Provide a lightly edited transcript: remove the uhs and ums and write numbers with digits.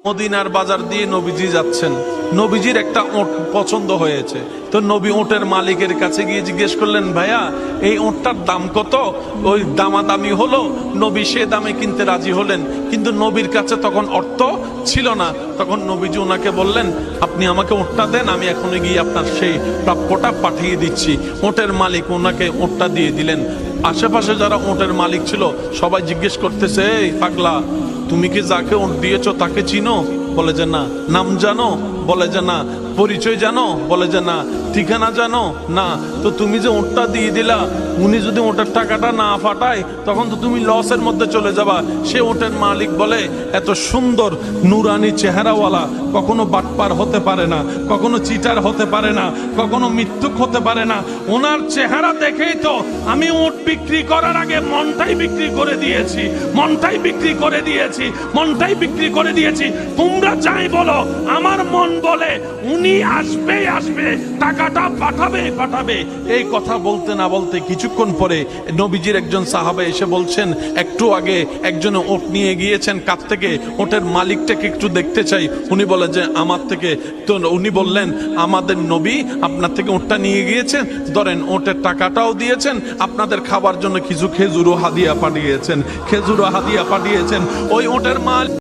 মদিনার বাজার দিয়ে নবীজি যাচ্ছেন, নবীজির একটা ওট পছন্দ হয়েছে। তো নবী ওটের মালিকের কাছে গিয়ে জিজ্ঞেস করলেন, ভাইয়া এই ওটটার দাম কত? ওই দামাদামি হলো, নবী সে দামে কিনতে রাজি হলেন, কিন্তু নবীর কাছে তখন অর্থ ছিল না। তখন নবীজি ওনাকে বললেন, আপনি আমাকে ওটটা দেন, আমি এখনই গিয়ে আপনার সেই প্রাপ্যটা পাঠিয়ে দিচ্ছি। ওটের মালিক ওনাকে ওটটা দিয়ে দিলেন। আশেপাশে যারা ওটের মালিক ছিল সবাই জিজ্ঞেস করতেছে, এই পাগলা, তুমি কি যাকে ওট দিয়েছো তাকে চিনো? বলে যে না। নাম জানো? বলে যে না। পরিচয় জানো? বলে যে না। ঠিকানা জানো? না। তো তুমি যে ওটটা দিয়ে দিলা, উনি যদি ওটার টাকাটা না ফাটায় তখন তো তুমি লসের মধ্যে চলে যাবা। সে ওটের মালিক বলে, এত সুন্দর নুরানি চেহারাওয়ালা কখনো বাটপার হতে পারে না, কখনো চিটার হতে পারে না, কখনো মৃত্যুক হতে পারে না। ওনার চেহারা দেখেই তো আমি ওট বিক্রি করার আগে মনটাই বিক্রি করে দিয়েছি, মনটাই বিক্রি করে দিয়েছি, মনটাই বিক্রি করে দিয়েছি। তোমরা যাই বলো, আমার মন বলে উনি আসবে, আসবে, টাকাটা পাঠাবে, পাঠাবে। এই কথা বলতে না বলতে কিছুক্ষণ পরে নবীজির একজন সাহাবা এসে বলছেন, একটু আগে একজনে ওট নিয়ে গিয়েছেন কাছ থেকে, ওটের মালিকটাকে একটু দেখতে চাই। উনি বলে যে আমার থেকে। তো উনি বললেন, আমাদের নবী আপনার থেকে ওটটা নিয়ে গিয়েছেন, ধরেন ওটের টাকাটাও দিয়েছেন, আপনাদের খাবার জন্য কিছু খেজুরও হাদিয়া পাঠিয়েছেন, খেজুরও হাদিয়া পাঠিয়েছেন। ওই ওটের মাল